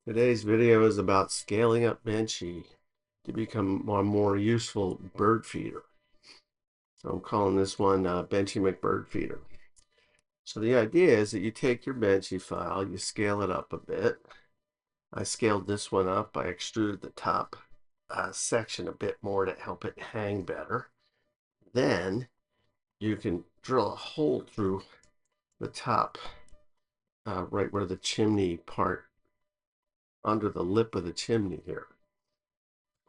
Today's video is about scaling up Benchy to become a more useful bird feeder. So I'm calling this one Benchy Mc Bird Feeder. So the idea is that you take your Benchy file, you scale it up a bit. I scaled this one up. I extruded the top section a bit more to help it hang better. Then you can drill a hole through the top, right where the chimney part, under the lip of the chimney here.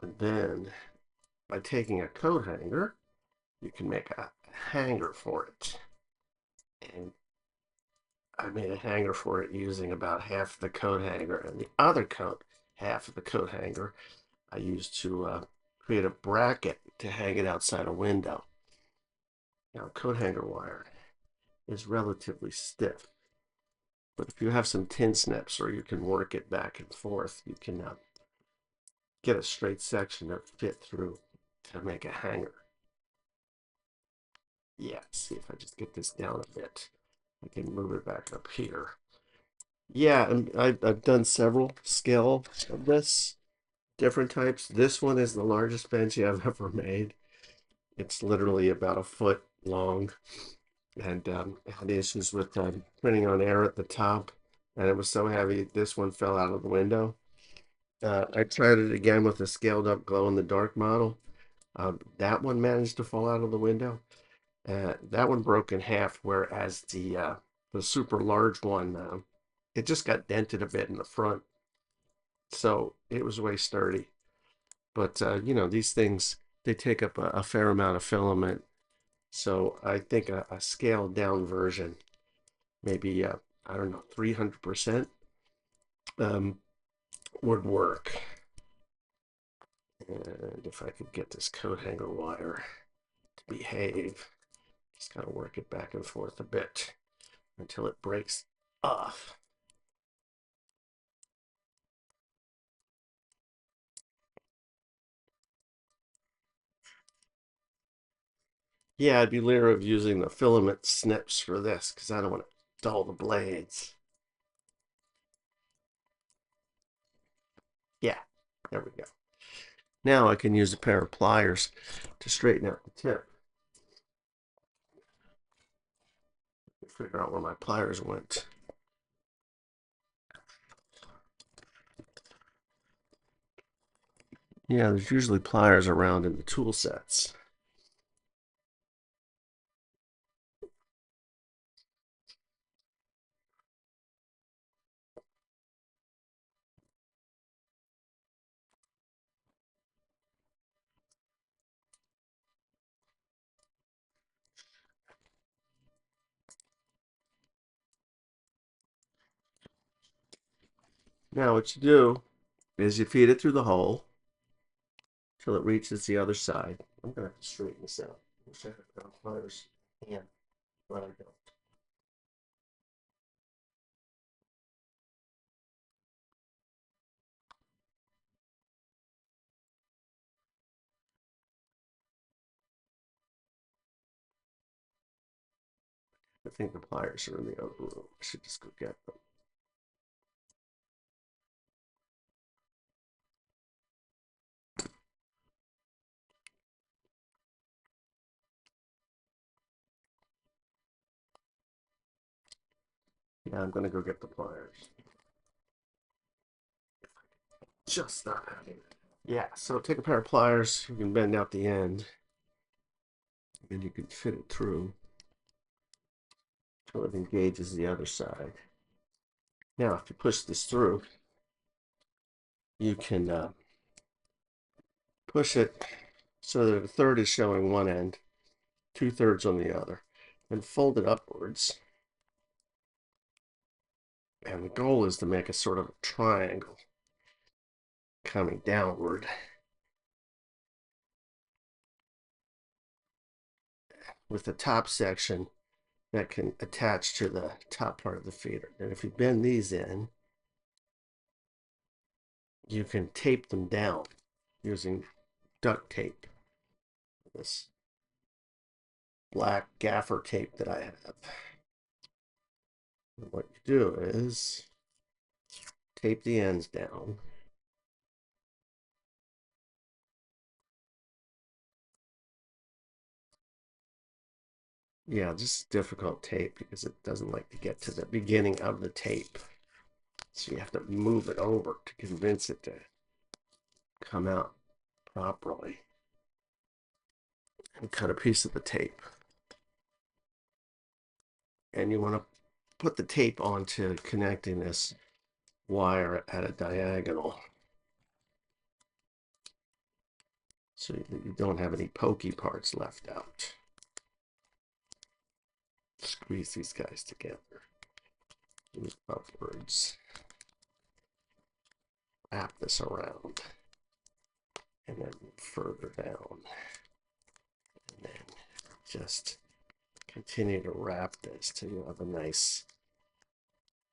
And then by taking a coat hanger, you can make a hanger for it. And I made a hanger for it using about half the coat hanger, and the other coat, half of the coat hanger, I used to create a bracket to hang it outside a window. Now, coat hanger wire is relatively stiff, but if you have some tin snips or you can work it back and forth, you can get a straight section that fit through to make a hanger. Yeah, see if I just get this down a bit. I can move it back up here. Yeah, and I've done several scale of this, different types. This one is the largest Benchy I've ever made. It's literally about a foot long, and had issues with printing on air at the top, and it was so heavy, this one fell out of the window. I tried it again with a scaled up glow in the dark model. That one managed to fall out of the window. That one broke in half, whereas the super large one, it just got dented a bit in the front, so it was way sturdy. But these things, they take up a fair amount of filament, so I think a scaled down version, maybe I don't know, 300%, um, would work. And if I could get this coat hanger wire to behave, just gotta work it back and forth a bit until it breaks off. Yeah, I'd be leery of using the filament snips for this because I don't want to dull the blades. Yeah, there we go. Now I can use a pair of pliers to straighten out the tip. Figure out where my pliers went. Yeah, there's usually pliers around in the tool sets. Now what you do is you feed it through the hole till it reaches the other side. I'm gonna have to straighten this out. I wish I had pliers and but I don't. I think the pliers are in the other room. I should just go get them. Yeah, I'm gonna go get the pliers. Just not having it. Yeah, so take a pair of pliers, you can bend out the end, and you can fit it through until it engages the other side. Now, if you push this through, you can push it so that a third is showing one end, 2/3 on the other, and fold it upwards. And the goal is to make a sort of a triangle coming downward with the top section that can attach to the top part of the feeder. And if you bend these in, you can tape them down using duct tape. This black gaffer tape that I have. And what you do is tape the ends down. Yeah, this is difficult tape because it doesn't like to get to the beginning of the tape. So you have to move it over to convince it to come out properly. And cut a piece of the tape. And you want to put the tape onto connecting this wire at a diagonal so that you don't have any pokey parts left out. Squeeze these guys together. Move upwards. Wrap this around. And then further down. And then just continue to wrap this till you have a nice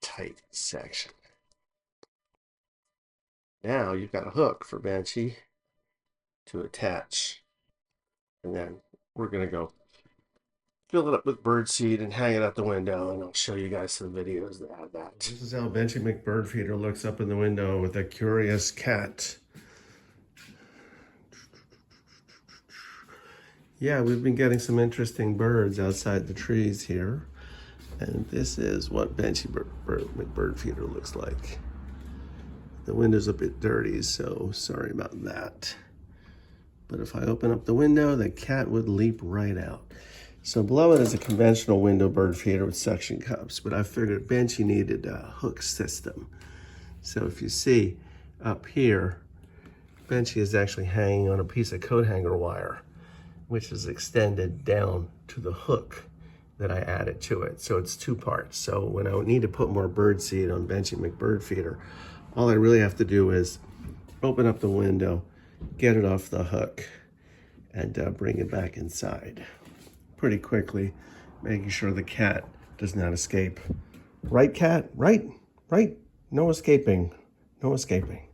tight section. Now you've got a hook for Benchy to attach. And then we're going to go fill it up with birdseed and hang it out the window, and I'll show you guys some videos that have that. This is how Benchy Mc Bird Feeder looks up in the window with a curious cat. Yeah, we've been getting some interesting birds outside the trees here. And this is what Benchy Mc Bird Feeder looks like. The window's a bit dirty, so sorry about that. But if I open up the window, the cat would leap right out. So below it is a conventional window bird feeder with suction cups, but I figured Benchy needed a hook system. So if you see up here, Benchy is actually hanging on a piece of coat hanger wire, which is extended down to the hook that I added to it. So it's two parts. So when I need to put more bird seed on Benchy Mc Bird Feeder, all I really have to do is open up the window, get it off the hook, and bring it back inside pretty quickly, making sure the cat does not escape. Right, cat? Right, right. No escaping. No escaping.